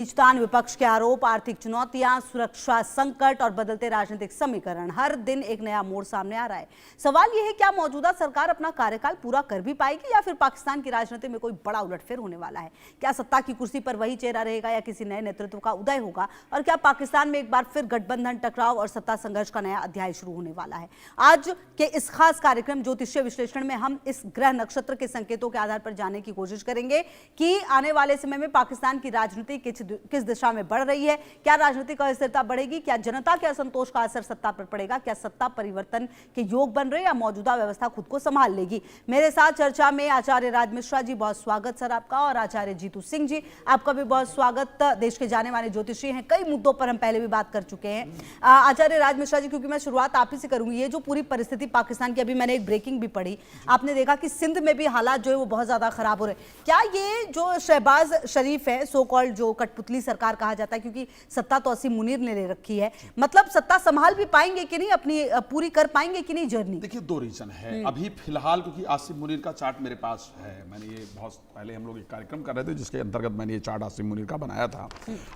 खींचतान, विपक्ष के आरोप, आर्थिक चुनौतियां, सुरक्षा संकट और बदलते राजनीतिक समीकरण, हर दिन एक नया मोड़ सामने आ रहा है। सवाल यह है, क्या मौजूदा सरकार अपना कार्यकाल पूरा कर भी पाएगी या फिर पाकिस्तान की राजनीति में कोई बड़ा उलटफेर होने वाला है? क्या सत्ता की कुर्सी पर वही चेहरा रहेगा या किसी नए नेतृत्व का उदय होगा? और क्या पाकिस्तान में एक बार फिर गठबंधन, टकराव और सत्ता संघर्ष का नया अध्याय शुरू होने वाला है? आज के इस खास कार्यक्रम ज्योतिषीय विश्लेषण में हम इस ग्रह नक्षत्र के संकेतों के आधार पर जानने की कोशिश करेंगे कि आने वाले समय में पाकिस्तान की राजनीति किस दिशा में बढ़ रही है। क्या राजनीतिक अस्थिरता बढ़ेगी? क्या जनता के असंतोष का असर सत्ता पर पड़ेगा? क्या सत्ता परिवर्तन के योग बन रहे या मौजूदा व्यवस्था खुद को संभाल लेगी? मेरे साथ चर्चा में आचार्य राज मिश्रा जी, बहुत स्वागत सर आपका, और आचार्य जीतू सिंह जी, आपका भी बहुत स्वागत। देश के जाने माने ज्योतिषी हैं, कई मुद्दों पर हम पहले भी बात कर चुके हैं। आचार्य राज मिश्रा जी, क्योंकि मैं शुरुआत आप ही से करूंगी, ये जो पूरी परिस्थिति पाकिस्तान की, अभी मैंने एक ब्रेकिंग भी पढ़ी, आपने देखा कि सिंध में भी हालात जो है वो बहुत ज्यादा खराब हो रहे हैं। क्या ये जो शहबाज शरीफ है, सो कॉल्ड जो कठपुतली सरकार कहा जाता है, क्योंकि सत्ता तो आसिम मुनीर ने ले रखी है, मतलब सत्ता संभाल भी पाएंगे कि नहीं, अपनी पूरी कर पाएंगे कि नहीं जर्नी? देखिए, दो रीजन है अभी फिलहाल, क्योंकि आसिम मुनीर का चार्ट मेरे पास है। मैंने ये बहुत पहले हम लोग एक कार्यक्रम कर रहे थे जिसके अंतर्गत मैंने ये चार्ट आसिम मुनीर का बनाया था।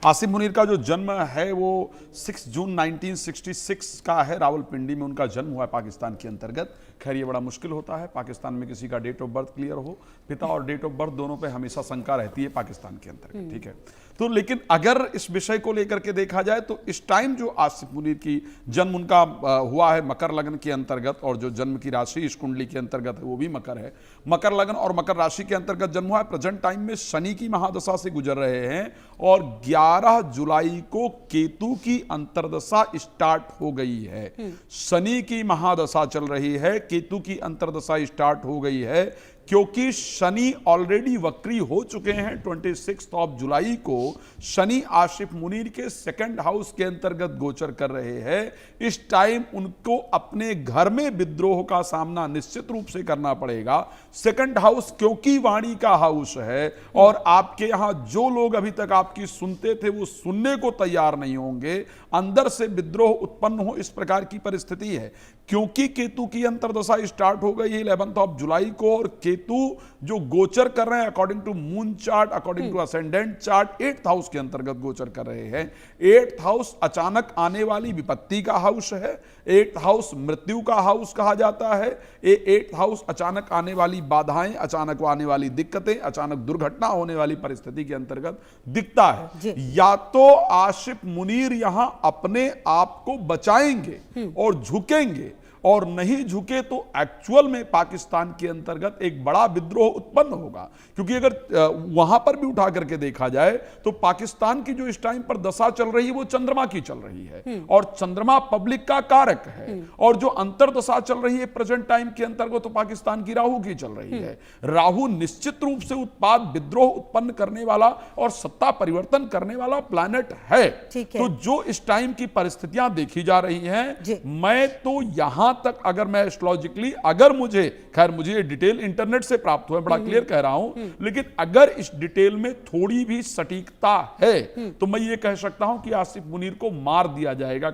आसिम मुनीर का जो जन्म है वो 6 जून 1966 का है। रावलपिंडी में उनका जन्म हुआ है पाकिस्तान के अंतर्गत। खैर, ये बड़ा मुश्किल होता है पाकिस्तान में किसी का डेट ऑफ बर्थ क्लियर हो। पिता और डेट ऑफ बर्थ दोनों पे हमेशा शंका रहती है पाकिस्तान के अंतर्गत, ठीक है। तो लेकिन अगर इस विषय को लेकर के देखा जाए तो इस टाइम जो आसिफ मुनीर की जन्म उनका हुआ है मकर लग्न के अंतर्गत, और जो जन्म की राशि इस कुंडली के अंतर्गत है वो भी मकर है। मकर लग्न और मकर राशि के अंतर्गत जन्म हुआ है। प्रेजेंट टाइम में शनि की महादशा से गुजर रहे हैं और 11 जुलाई को केतु की अंतर्दशा स्टार्ट हो गई है। शनि की महादशा चल रही है, केतु की अंतर्दशा स्टार्ट हो गई है, क्योंकि शनि ऑलरेडी वक्री हो चुके हैं। 26 जुलाई को शनि आसिफ मुनीर के सेकंड हाउस के अंतर्गत गोचर कर रहे हैं। इस टाइम उनको अपने घर में विद्रोह का सामना निश्चित रूप से करना पड़ेगा। सेकंड हाउस क्योंकि वाणी का हाउस है, और आपके यहां जो लोग अभी तक आपकी सुनते थे वो सुनने को तैयार नहीं होंगे। अंदर से विद्रोह उत्पन्न हो, इस प्रकार की परिस्थिति है। क्योंकि केतु की अंतर्दशा स्टार्ट हो गई है 11 जुलाई को, और केतु जो गोचर कर रहे हैं according to moon chart, according to ascendant chart, 8th house के अंतर्गत गोचर कर रहे हैं। 8th हाउस अचानक आने वाली विपत्ति का हाउस है। 8th हाउस मृत्यु का हाउस कहा जाता है। 8th हाउस अचानक आने वाली बाधाएं, अचानक आने वाली दिक्कतें, अचानक दुर्घटना होने वाली परिस्थिति के अंतर्गत दिखता है। या तो आसिफ मुनीर यहां अपने आप को बचाएंगे और झुकेंगे, और नहीं झुके तो एक्चुअल में पाकिस्तान के अंतर्गत एक बड़ा विद्रोह उत्पन्न होगा। क्योंकि अगर वहां पर भी उठा करके देखा जाए तो पाकिस्तान की जो इस टाइम पर दशा चल रही है वो चंद्रमा की चल रही है, और चंद्रमा पब्लिक का कारक है। और जो अंतर्दशा चल रही है प्रेजेंट टाइम के अंतर्गत तो पाकिस्तान की राहु की चल रही है। राहु निश्चित रूप से उत्पाद विद्रोह उत्पन्न करने वाला और सत्ता परिवर्तन करने वाला प्लैनेट है। तो जो इस टाइम की परिस्थितियां देखी जा रही हैं, मैं तो यहां तक अगर मैं एस्ट्रोलॉजिकली, अगर मुझे, खैर मुझे डिटेल इंटरनेट से प्राप्त हुआ, बड़ा क्लियर कह रहा हूं, लेकिन अगर इस डिटेल में थोड़ी भी सटीकता है तो मैं ये कह सकता हूं कि आसिफ मुनीर को मार दिया जाएगा।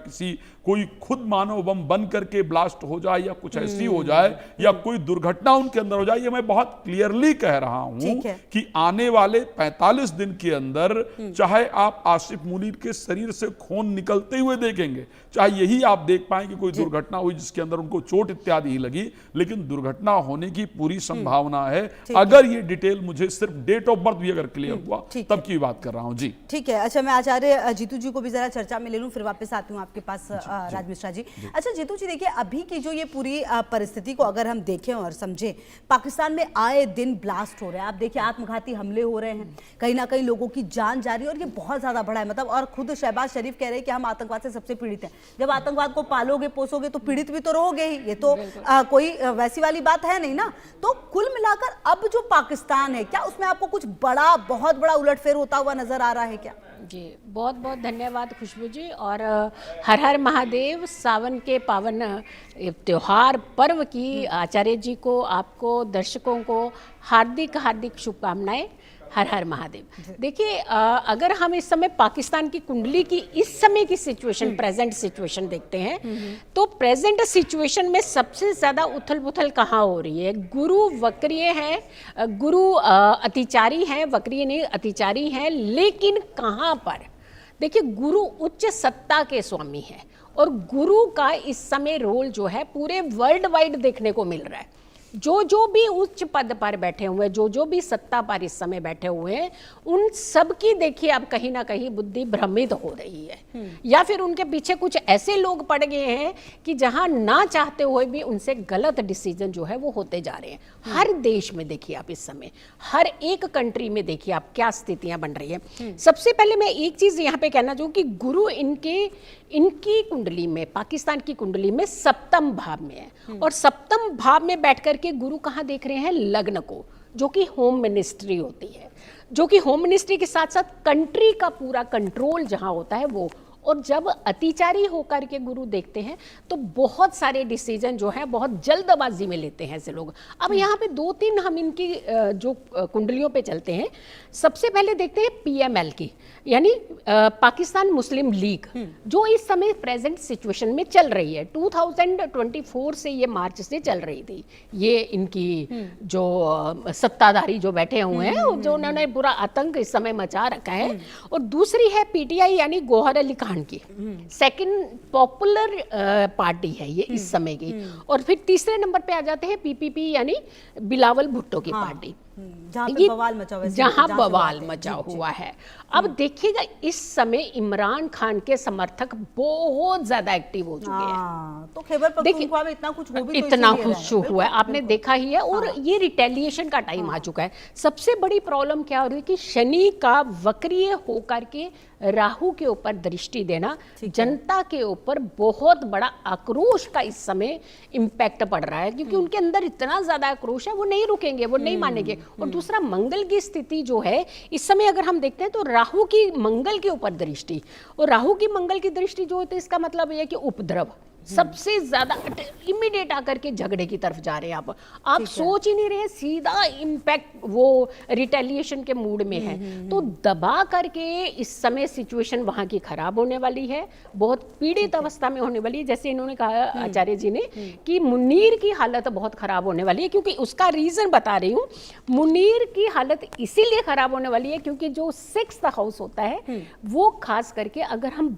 कोई खुद मानव बम बन करके ब्लास्ट हो जाए या कुछ ऐसी हो जाए या कोई दुर्घटना उनके अंदर हो जाए, ये मैं बहुत क्लियरली कह रहा हूं कि आने वाले 45 दिन के अंदर चाहे आप आसिफ मुनीर के शरीर से खून निकलते हुए देखेंगे, चाहे यही आप देख पाएंगे कोई दुर्घटना हुई जिसके अंदर उनको चोट इत्यादि ही लगी, लेकिन दुर्घटना होने की पूरी संभावना है। अगर ये डिटेल मुझे सिर्फ डेट ऑफ बर्थ भी अगर क्लियर हुआ तब की बात कर रहा हूं जी। ठीक है, अच्छा, मैं आचार्य जीतू जी को भी जरा चर्चा में ले लूं, फिर वापस आती हूं आपके पास राज मिश्रा जी। अच्छा जीतू जी, देखिए अभी की जो ये पूरी परिस्थिति को अगर हम देखें और समझें, पाकिस्तान में आए दिन ब्लास्ट हो रहे हैं। आप देखिए आत्मघाती हमले हो रहे हैं, कहीं ना कहीं लोगों की जान जा रही है, और ये बहुत ज्यादा बड़ा है। मतलब, और खुद शहबाज शरीफ कह रहे हैं कि हम आतंकवाद से सबसे पीड़ित हैं। जब आतंकवाद को पालोगे पोसोगे तो पीड़ित भी तो रहोगे ही, ये तो कोई वैसी वाली बात है नहीं ना। तो कुल मिलाकर अब जो पाकिस्तान है, क्या उसमें आपको कुछ बड़ा, बहुत बड़ा उलटफेर होता हुआ नजर आ रहा है क्या? जी, बहुत बहुत धन्यवाद खुशबू जी, और हर हर महादेव। सावन के पावन त्योहार पर्व की आचार्य जी को, आपको, दर्शकों को हार्दिक हार्दिक शुभकामनाएं। हर हर महादेव। देखिए अगर हम इस समय पाकिस्तान की कुंडली की इस समय की सिचुएशन, प्रेजेंट सिचुएशन देखते हैं तो प्रेजेंट सिचुएशन में सबसे ज्यादा उथल पुथल कहाँ हो रही है? गुरु वक्रीय हैं, गुरु अतिचारी हैं, वक्रीय नहीं अतिचारी हैं, लेकिन कहाँ पर? देखिए गुरु उच्च सत्ता के स्वामी हैं और गुरु का इस समय रोल जो है पूरे वर्ल्ड वाइड देखने को मिल रहा है। जो भी उच्च पद पर बैठे हुए हैं, जो भी सत्ता पर इस समय बैठे हुए हैं, उन सब की देखिए अब कहीं ना कहीं बुद्धि भ्रमित हो रही है या फिर उनके पीछे कुछ ऐसे लोग पड़ गए हैं कि जहां ना चाहते हुए भी उनसे गलत डिसीजन जो है वो होते जा रहे हैं। हर देश में देखिए आप इस समय, हर एक कंट्री में देखिए आप क्या स्थितियां बन रही है। सबसे पहले मैं एक चीज यहाँ पे कहना चाहूँ कि गुरु इनकी कुंडली में, पाकिस्तान की कुंडली में सप्तम भाव में है और सप्तम भाव में बैठकर के गुरु कहाँ देख रहे हैं? लग्न को, जो कि होम मिनिस्ट्री होती है, जो कि होम मिनिस्ट्री के साथ साथ कंट्री का पूरा कंट्रोल जहां होता है वो। और जब अतिचारी होकर के गुरु देखते हैं तो बहुत सारे डिसीजन जो है बहुत जल्दबाजी में लेते हैं ऐसे लोग। अब यहाँ पे दो तीन हम इनकी जो कुंडलियों पे चलते हैं। सबसे पहले देखते हैं पीएमएल की, यानी पाकिस्तान मुस्लिम लीग, जो इस समय प्रेजेंट सिचुएशन में चल रही है। 2024 से ये मार्च से चल रही थी। ये इनकी जो सत्ताधारी जो बैठे हुए हैं, जो उन्होंने पूरा आतंक इस समय मचा रखा है। और दूसरी है पीटीआई यानी गौहर अली खान की, सेकंड पॉपुलर पार्टी है ये इस समय की। और फिर तीसरे नंबर पे आ जाते हैं पीपीपी यानी बिलावल भुट्टो की पार्टी, जहां बवाल मचा हुआ है। अब देखिएगा इस समय इमरान खान के समर्थक बहुत ज्यादा एक्टिव हो चुके हैं। तो खैबर पख्तूनख्वा में इतना कुछ हो भी तो इतना कुछ हुआ है, आपने देखा ही है। और ये रिटेलिएशन का टाइम आ चुका है। सबसे बड़ी प्रॉब्लम क्या हो रही है कि शनि का वक्रीय होकर के राहु के ऊपर दृष्टि देना जनता के ऊपर बहुत बड़ा आक्रोश का इस समय इम्पैक्ट पड़ रहा है, क्योंकि उनके अंदर इतना ज्यादा आक्रोश है, वो नहीं रुकेंगे, वो नहीं मानेंगे। और दूसरा मंगल की स्थिति जो है इस समय अगर हम देखते हैं तो राहु की मंगल के ऊपर दृष्टि, और राहु की मंगल की दृष्टि जो होती है इसका मतलब ये कि उपद्रव सबसे ज्यादा इमीडिएट आकर के झगड़े की तरफ जा रहे हैं। आप सोच ही नहीं रहे, सीधा इम्पैक्ट वो रिटेलिएशन के मूड में है। तो दबा करके इस समय सिचुएशन वहां की खराब होने वाली है, बहुत पीड़ित अवस्था में होने वाली है। जैसे इन्होंने कहा आचार्य जी ने कि मुनीर की हालत बहुत खराब होने वाली है, क्योंकि उसका रीजन बता रही हूँ। मुनीर की हालत इसीलिए खराब होने वाली है क्योंकि जो 6th हाउस होता है वो खास करके अगर हम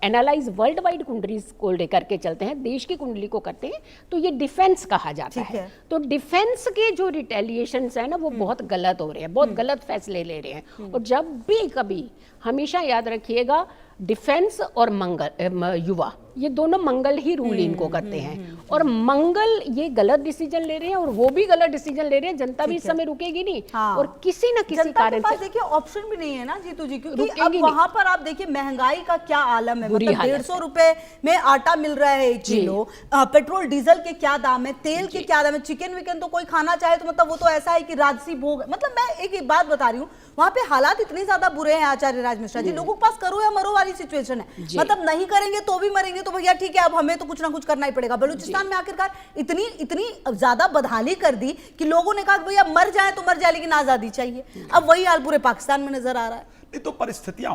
एनालाइज वर्ल्ड वाइड कुंडलीज को करके चलते हैं, देश की कुंडली को करते हैं, तो ये डिफेंस कहा जाता है। तो डिफेंस के जो रिटेलिएशंस है ना वो बहुत गलत हो रहे हैं, बहुत गलत फैसले ले रहे हैं। और जब भी कभी हमेशा याद रखिएगा डिफेंस और मंगल युवा, ये दोनों मंगल ही रूल इनको करते हैं। और मंगल ये गलत डिसीजन ले रहे हैं और वो भी गलत डिसीजन ले रहे हैं। जनता भी इस समय रुकेगी नहीं। और किसी ना किसी कारण से देखिए ऑप्शन भी नहीं है ना जीतू जी, क्योंकि अब वहां पर आप देखिए महंगाई का क्या आलम है। मतलब 150 रुपए में आटा मिल रहा है 1 किलो, पेट्रोल डीजल के क्या दाम है, तेल के क्या दाम है, चिकन विकन तो कोई खाना चाहे तो मतलब वो तो ऐसा है कि राजसी भोग। मतलब मैं एक बात बता रही हूँ, वहां पे हालात इतने ज्यादा बुरे हैं आचार्य राज मिश्रा जी, लोगों के पास करो या मरो वाली सिचुएशन है। मतलब नहीं करेंगे तो भी मरेंगे, तो भैया ठीक है अब हमें तो कुछ ना कुछ करना ही पड़ेगा। बलूचिस्तान में आखिरकार इतनी ज्यादा बदहाली कर दी कि लोगों ने कहा भैया मर जाए तो मर जाए लेकिन आजादी चाहिए। अब वही हाल पूरे पाकिस्तान में नजर आ रहा है। नहीं तो परिस्थितियां